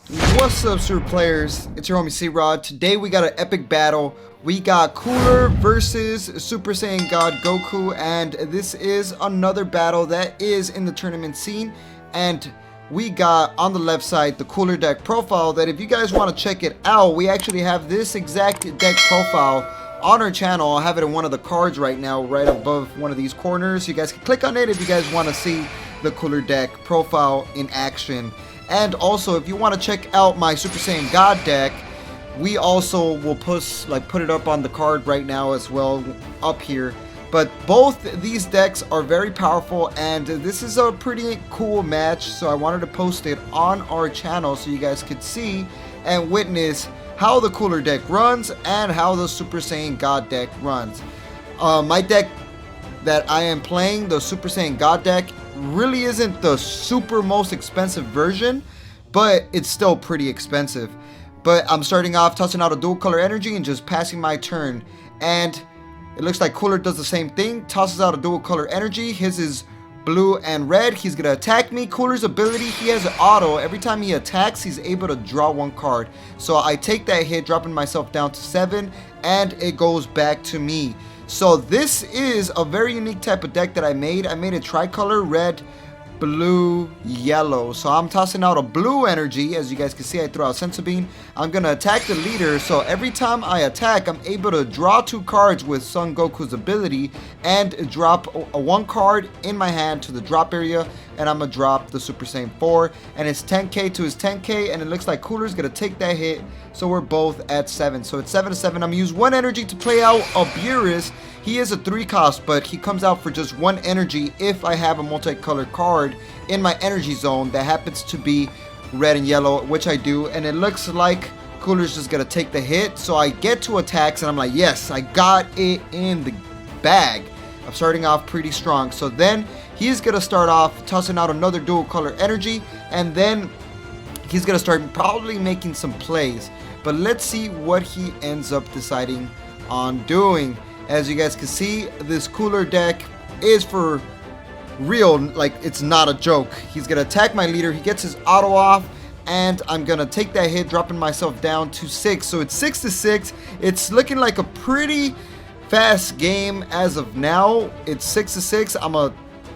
What's up, super players? It's your homie C-Rod. Today we got an epic battle. We got Cooler versus Super Saiyan God Goku, and this is another battle that is in the tournament scene. And we got on the left side the Cooler deck profile that if you guys want to check it out, we actually have this exact deck profile on our channel. I'll have it in one of the cards right now, right above one of these corners. You guys can click on it if you guys want to see the Cooler deck profile in action. And also, if you want to check out my Super Saiyan God deck, we also will put it up on the card right now as well, up here. But both these decks are very powerful, and this is a pretty cool match, so I wanted to post it on our channel so you guys could see and witness how the Cooler deck runs and how the Super Saiyan God deck runs. My deck that I am playing, the Super Saiyan God deck, really isn't the super most expensive version, but it's still pretty expensive. But I'm starting off tossing out a dual color energy and just passing my turn, and it looks like Cooler does the same thing, tosses out a dual color energy. His is blue and red. He's gonna attack me. Cooler's ability, he has an auto. Every time he attacks, he's able to draw one card. So I take that hit, dropping myself down to 7, and it goes back to me. So this is a very unique type of deck that I made. I made it tricolor, red, blue, yellow. So I'm tossing out a blue energy. As you guys can see, I threw out Senzu Bean. I'm gonna attack the leader. So every time I attack, I'm able to draw 2 cards with Son Goku's ability and drop a 1 card in my hand to the drop area, and I'm gonna drop the Super Saiyan 4, and it's 10k to his 10k, and it looks like Cooler's gonna take that hit. So we're both at 7. So it's 7 to 7. I'm gonna use 1 energy to play out a Beerus. He is a 3 cost, but he comes out for just 1 energy if I have a multicolored card in my energy zone that happens to be red and yellow, which I do. And it looks like Cooler's just gonna take the hit. So I get to attacks, and I'm like, yes, I got it in the bag. I'm starting off pretty strong. So then he's gonna start off tossing out another dual color energy, and then he's gonna start probably making some plays. But let's see what he ends up deciding on doing. As you guys can see, this Cooler deck is for real, like it's not a joke. He's gonna attack my leader, he gets his auto off, and I'm gonna take that hit, dropping myself down to 6. So it's 6 to 6. It's looking like a pretty fast game as of now. It's 6 to 6. I'm gonna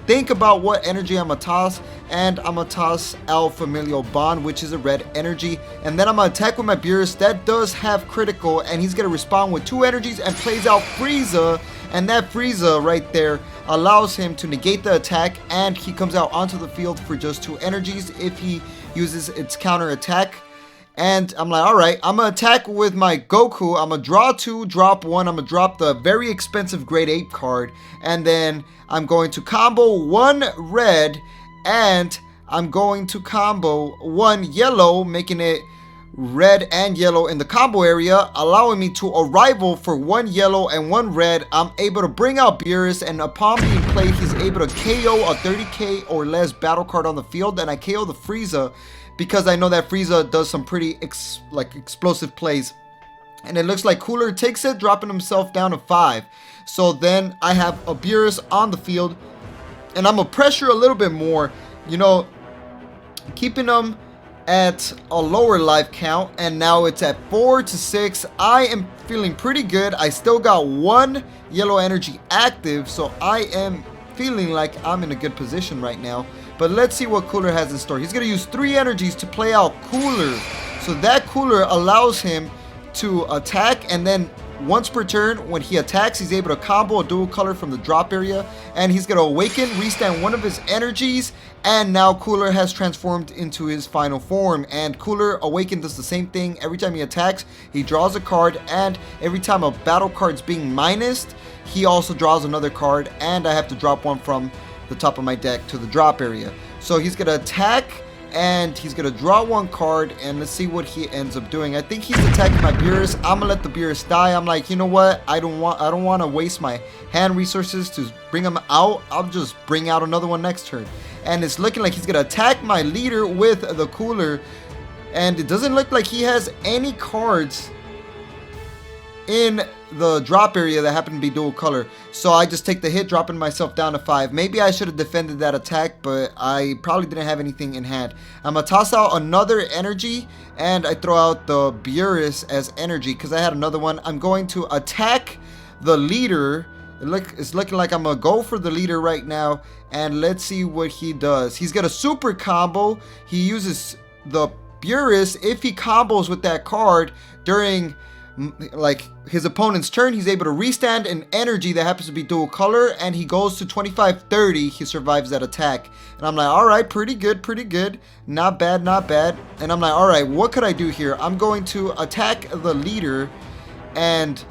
think about what energy I'm gonna toss, and I'm gonna toss out Familial Bond, which is a red energy, and then I'm gonna attack with my Beerus. That does have critical, and he's gonna respond with 2 energies and plays out Frieza, and that Frieza right there allows him to negate the attack, and he comes out onto the field for just 2 energies if he uses its counter attack. And I'm like, alright, I'm gonna attack with my Goku. I'm gonna draw 2, drop 1. I'm gonna drop the very expensive grade 8 card, and then I'm going to combo 1 red, and I'm going to combo 1 yellow, making it red and yellow in the combo area, allowing me to arrival for 1 yellow and 1 red. I'm able to bring out Beerus, and upon being played, he's able to KO a 30k or less battle card on the field, and I KO the Frieza because I know that Frieza does some pretty explosive plays. And it looks like Cooler takes it, dropping himself down to 5. So then I have a Beerus on the field, and I'm gonna pressure a little bit more, you know, keeping them at a lower life count, and now it's at 4 to 6. I am feeling pretty good. I still got 1 yellow energy active, so I am feeling like I'm in a good position right now. But let's see what Cooler has in store. He's gonna use 3 energies to play out Cooler, so that Cooler allows him to attack, and then once per turn when he attacks, he's able to combo a dual color from the drop area, and he's gonna awaken, restand 1 of his energies, and now Cooler has transformed into his final form. And Cooler Awaken does the same thing. Every time he attacks, he draws a card, and every time a battle card's being minused, he also draws another card, and I have to drop 1 from the top of my deck to the drop area. So he's gonna attack, and he's gonna draw 1 card, and let's see what he ends up doing. I think he's attacking my Beerus. I'm gonna let the Beerus die. I'm like, you know what? I don't want to waste my hand resources to bring him out. I'll just bring out another one next turn. And it's looking like he's gonna attack my leader with the Cooler, and it doesn't look like he has any cards in the drop area that happened to be dual color. So I just take the hit, dropping myself down to 5. Maybe I should have defended that attack, but I probably didn't have anything in hand. I'm gonna toss out another energy, and I throw out the Beerus as energy because I had another one. I'm going to attack the leader. It's looking like I'm gonna go for the leader right now, and let's see what he does. He's got a super combo. He uses the Beerus. If he combos with that card during like his opponent's turn, he's able to restand an energy that happens to be dual color, and he goes to 25-30. He survives that attack, and I'm like, all right, pretty good, not bad, not bad. And I'm like, all right, what could I do here? I'm going to attack the leader, and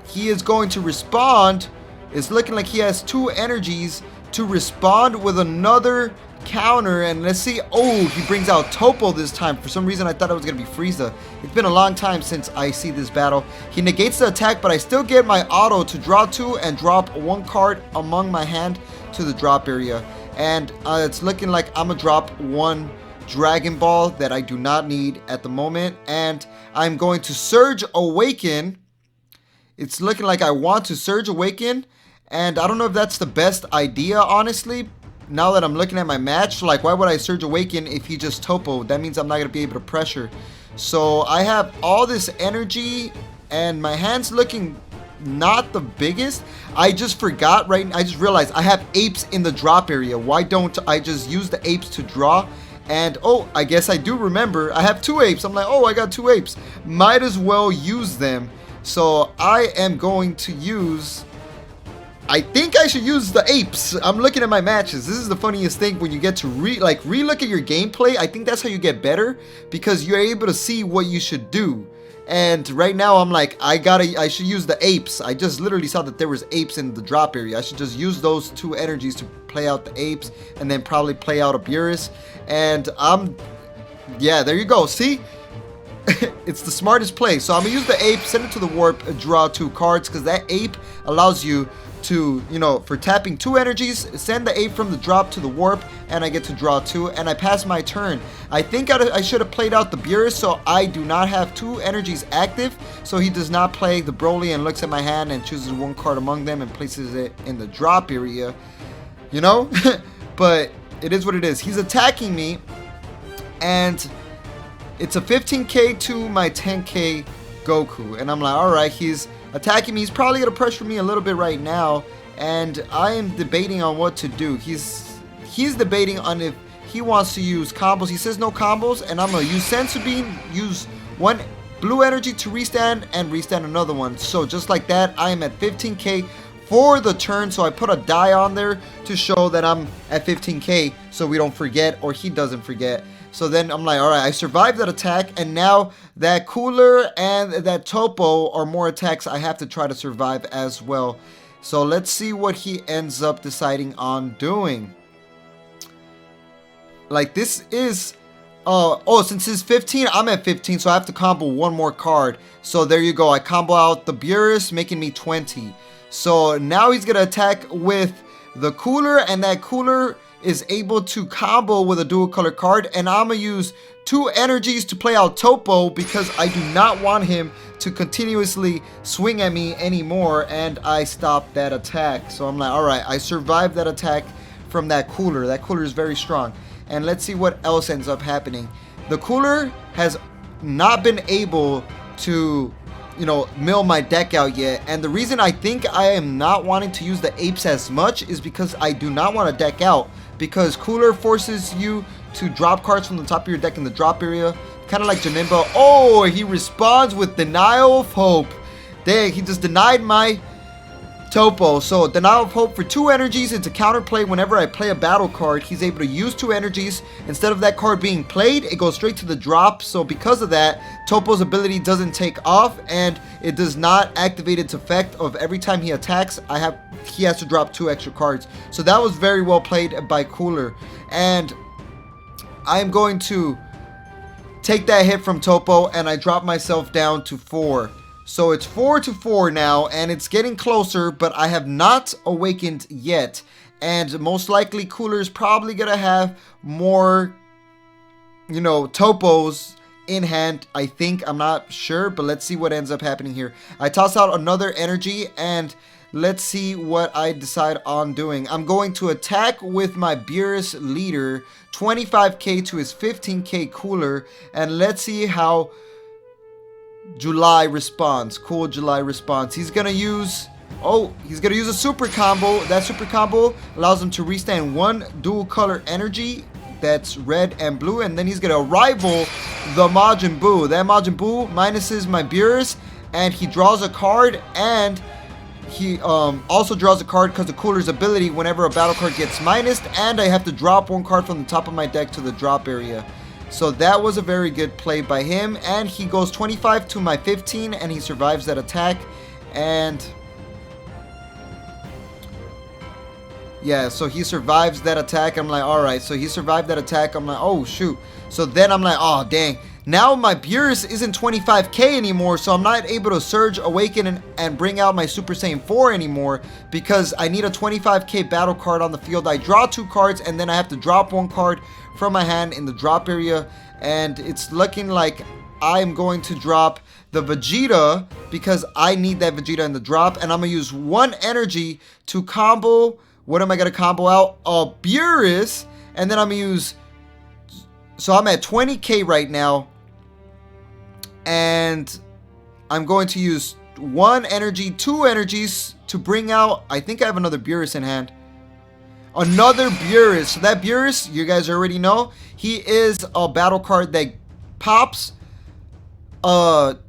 he is going to respond. It's looking like he has 2 energies to respond with another counter, and let's see. Oh, he brings out Topo this time. For some reason I thought it was gonna be Frieza. It's been a long time since I see this battle. He negates the attack, but I still get my auto to draw 2 and drop 1 card among my hand to the drop area. And it's looking like I'm gonna drop 1 Dragon Ball that I do not need at the moment, and I'm going to Surge Awaken. It's looking like I want to Surge Awaken, and I don't know if that's the best idea, honestly. Now that I'm looking at my match, like, why would I Surge Awaken if he just Topo? That means I'm not going to be able to pressure. So I have all this energy, and my hand's looking not the biggest. I just forgot I just realized I have apes in the drop area. Why don't I just use the apes to draw? And oh, I guess I do remember. I have 2 apes. I'm like, oh, I got 2 apes. Might as well use them. So I am going to use... I think I should use the apes. I'm looking at my matches. This is the funniest thing when you get to re-look at your gameplay. I think that's how you get better, because you're able to see what you should do. And right now I'm like, I should use the apes. I just literally saw that there was apes in the drop area. I should just use those 2 energies to play out the apes, and then probably play out a Beerus. And yeah, there you go. See? It's the smartest play. So I'm gonna use the ape, send it to the warp, draw 2 cards, because that ape allows you to, you know, for tapping 2 energies, send the ape from the drop to the warp, and I get to draw 2, and I pass my turn. I think I should have played out the Beerus, so I do not have 2 energies active, so he does not play the Broly and looks at my hand and chooses 1 card among them and places it in the drop area, you know. But it is what it is. He's attacking me, and it's a 15k to my 10k Goku, and I'm like, all right, he's attacking me. He's probably gonna pressure me a little bit right now, and I am debating on what to do. He's debating on if he wants to use combos. He says no combos, and I'm gonna use Sensu Bean, use 1 blue energy to restand, and restand another one. So just like that, I am at 15k for the turn. So I put a die on there to show that I'm at 15k, so we don't forget, or he doesn't forget. So then I'm like, all right, I survived that attack, and now that Cooler and that Topo are more attacks I have to try to survive as well. So let's see what he ends up deciding on doing. Like, this is... oh, since it's 15, I'm at 15, so I have to combo 1 more card. So there you go. I combo out the Beerus, making me 20. So now he's going to attack with the Cooler, and that Cooler is able to combo with a dual color card, and I'm gonna use 2 energies to play out Topo, because I do not want him to continuously swing at me anymore, and I stopped that attack. So I'm like, all right, I survived that attack from that Cooler. That Cooler is very strong. And let's see what else ends up happening. The Cooler has not been able to, you know, mill my deck out yet, and the reason I think I am not wanting to use the apes as much is because I do not want to deck out, because Cooler forces you to drop cards from the top of your deck in the drop area, kind of like Janemba. Oh, he responds with Denial of Hope. Dang, he just denied my Topo. So Denial of Hope for 2 energies. It's a counterplay. Whenever I play a battle card, he's able to use 2 energies. Instead of that card being played, it goes straight to the drop. So because of that, Topo's ability doesn't take off, and it does not activate its effect of every time he attacks, he has to drop 2 extra cards. So that was very well played by Cooler. And I'm going to take that hit from Topo, and I drop myself down to 4. So it's 4-4 now, and it's getting closer, but I have not awakened yet. And most likely Cooler is probably going to have more, you know, Topos in hand, I think. I'm not sure, but let's see what ends up happening here. I toss out another energy, and let's see what I decide on doing. I'm going to attack with my Beerus leader, 25k to his 15k cooler, and let's see how July responds. Cool, July responds. He's gonna use a super combo. That super combo allows him to restand one dual color energy, that's red and blue, and then he's gonna rival the Majin Buu. That Majin Buu minuses my Beerus, and he draws a card, and he also draws a card because of Cooler's ability whenever a battle card gets minused, and I have to drop one card from the top of my deck to the drop area. So that was a very good play by him, and he goes 25 to my 15, and he survives that attack. And yeah, so he survives that attack. I'm like, all right, so he survived that attack. I'm like, oh shoot. So then I'm like, oh dang, now my Beerus isn't 25k anymore, so I'm not able to Surge Awaken and bring out my Super Saiyan 4 anymore, because I need a 25k battle card on the field. I draw 2 cards, and then I have to drop 1 card from my hand in the drop area, and it's looking like I'm going to drop the Vegeta, because I need that Vegeta in the drop, and I'm gonna use 1 energy to combo. What am I gonna combo out? A Beerus, and then I'm gonna use, so I'm at 20k right now, and I'm going to use 1 energy, 2 energies to bring out, I think I have another Beerus in hand. Another Beerus. So that Beerus, you guys already know, he is a battle card that pops 30k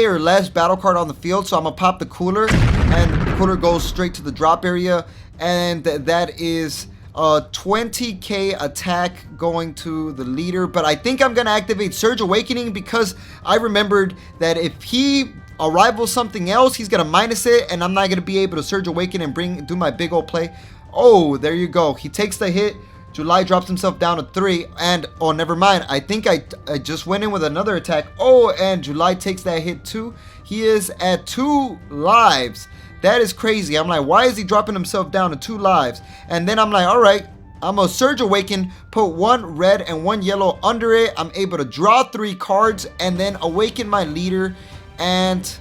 or less battle card on the field. So I'm gonna pop the Cooler, and the Cooler goes straight to the drop area, and that is a 20k attack going to the leader. But I think I'm gonna activate Surge Awakening, because I remembered that if he rivals something else, he's gonna minus it, and I'm not gonna be able to Surge Awaken and do my big old play. Oh, there you go. He takes the hit. July drops himself down to 3, and oh, never mind. I think I just went in with another attack. Oh, and July takes that hit too. He is at 2 lives. That is crazy. I'm like, why is he dropping himself down to 2 lives? And then I'm like, all right, I'm gonna Surge Awaken, put 1 red and 1 yellow under it. I'm able to draw 3 cards and then awaken my leader. And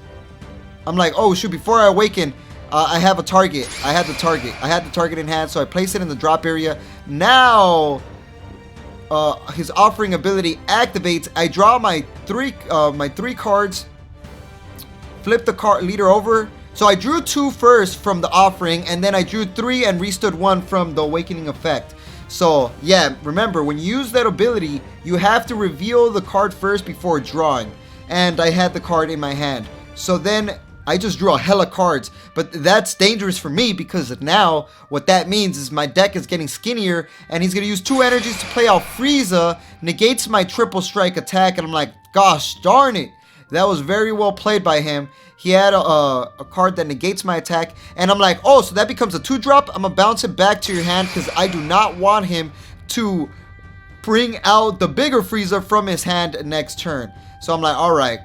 I'm like, oh shoot, before I awaken, I have a target. I had the target in hand, so I place it in the drop area. Now his offering ability activates. I draw my 3 cards, flip the card leader over. So I drew 2 first from the offering, and then I drew 3 and restood 1 from the awakening effect. So yeah, remember, when you use that ability, you have to reveal the card first before drawing. And I had the card in my hand, so then I just drew a hella cards. But that's dangerous for me, because now what that means is my deck is getting skinnier, and he's gonna use 2 energies to play out Frieza, negates my triple strike attack, and I'm like, gosh darn it, that was very well played by him. He had a card that negates my attack, and I'm like, oh, so that becomes a 2-drop. I'm gonna bounce it back to your hand, because I do not want him to bring out the bigger Frieza from his hand next turn. So I'm like, all right,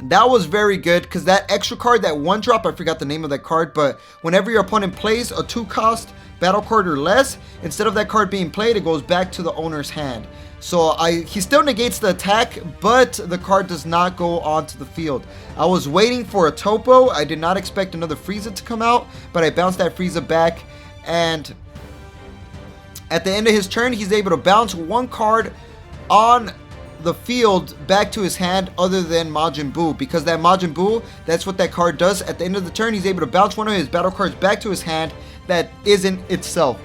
that was very good, because that extra card, that 1-drop, I forgot the name of that card, but whenever your opponent plays a 2-cost battle card or less, instead of that card being played, it goes back to the owner's hand. So he still negates the attack, but the card does not go onto the field. I was waiting for a Topo. I did not expect another Frieza to come out, but I bounced that Frieza back, and at the end of his turn, he's able to bounce 1 card on the field back to his hand other than Majin Buu, because that Majin Buu, that's what that card does. At the end of the turn, he's able to bounce 1 of his battle cards back to his hand that isn't itself.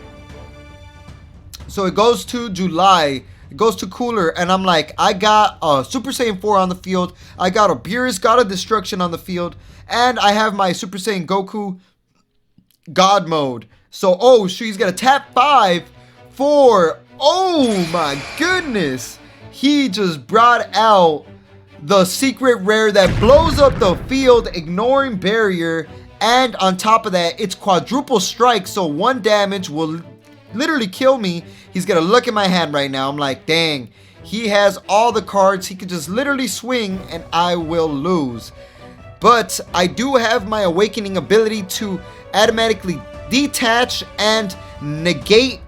So it goes to July, it goes to Cooler, and I'm like, I got a Super Saiyan 4 on the field, I got a Beerus God of Destruction on the field, and I have my Super Saiyan Goku God mode. So, oh shoot, he's gonna tap 5 for, oh my goodness, he just brought out the secret rare that blows up the field, ignoring barrier, and on top of that, it's quadruple strike, so 1 damage will literally kill me. He's gonna look at my hand right now. I'm like, dang, he has all the cards. He could just literally swing and I will lose. But I do have my awakening ability to automatically detach and negate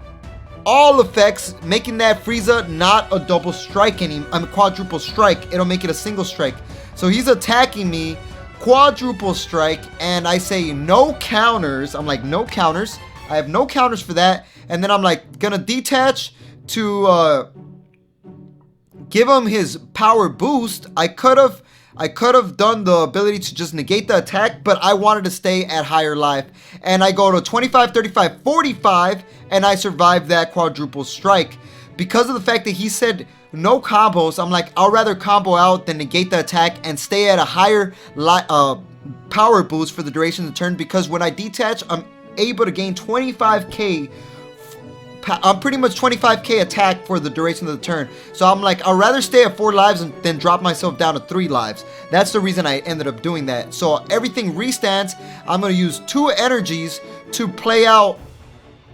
all effects, making that Frieza not a double strike anymore. I'm a quadruple strike. It'll make it a single strike. So he's attacking me, quadruple strike, and I say no counters. I'm like, no counters. I have no counters for that. And then I'm like, gonna detach to give him his power boost. I could have done the ability to just negate the attack, but I wanted to stay at higher life. And I go to 25, 35, 45, and I survive that quadruple strike. Because of the fact that he said no combos, I'm like, I'll rather combo out than negate the attack and stay at a higher power boost for the duration of the turn, because when I detach, I'm able to gain 25k. I'm pretty much 25k attack for the duration of the turn. So I'm like, I'd rather stay at 4 lives than drop myself down to 3 lives. That's the reason I ended up doing that. So everything restands. I'm going to use 2 energies to play out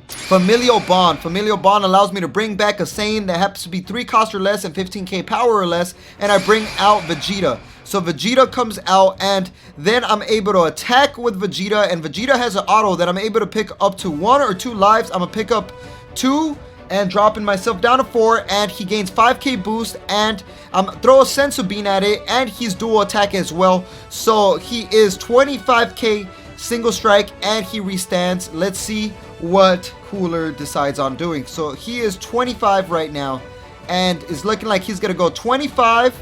Familial Bond. Familial Bond allows me to bring back a Saiyan that happens to be 3 cost or less and 15k power or less. And I bring out Vegeta. So Vegeta comes out, and then I'm able to attack with Vegeta. And Vegeta has an auto that I'm able to pick up to 1 or 2 lives. I'm going to pick up 2 and dropping myself down to 4, and he gains 5k boost, and throw a sensu bean at it, and he's dual attack as well. So he is 25k single strike, and he restands. Let's see what Cooler decides on doing. So he is 25 right now, and is looking like he's gonna go 25,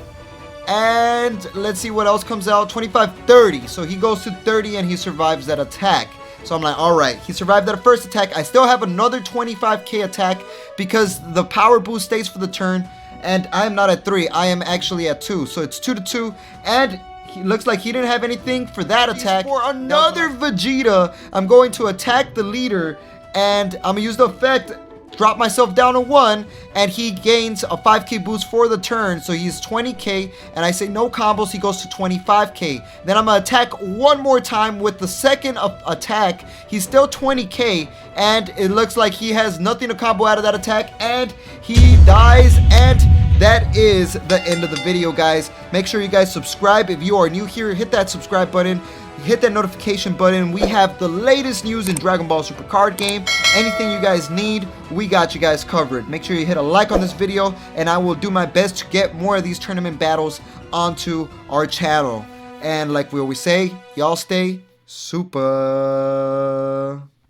and let's see what else comes out. 25, 30. So he goes to 30, and he survives that attack. So I'm like, all right, he survived that first attack. I still have another 25k attack because the power boost stays for the turn, and I am not at 3. I am actually at 2. So it's 2 to 2, and he looks like he didn't have anything for that attack. For another Vegeta, I'm going to attack the leader, and I'm gonna use the effect, drop myself down to 1, and he gains a 5k boost for the turn. So he's 20k, and I say no combos, he goes to 25k. Then I'm gonna attack one more time with the second attack. He's still 20k, and it looks like he has nothing to combo out of that attack, and he dies. And that is the end of the video, guys. Make sure you guys subscribe if you are new here. Hit that subscribe button, hit that notification button. We have the latest news in Dragon Ball Super card game. Anything you guys need, we got you guys covered. Make sure you hit a like on this video, and I will do my best to get more of these tournament battles onto our channel. And like we always say, y'all stay super.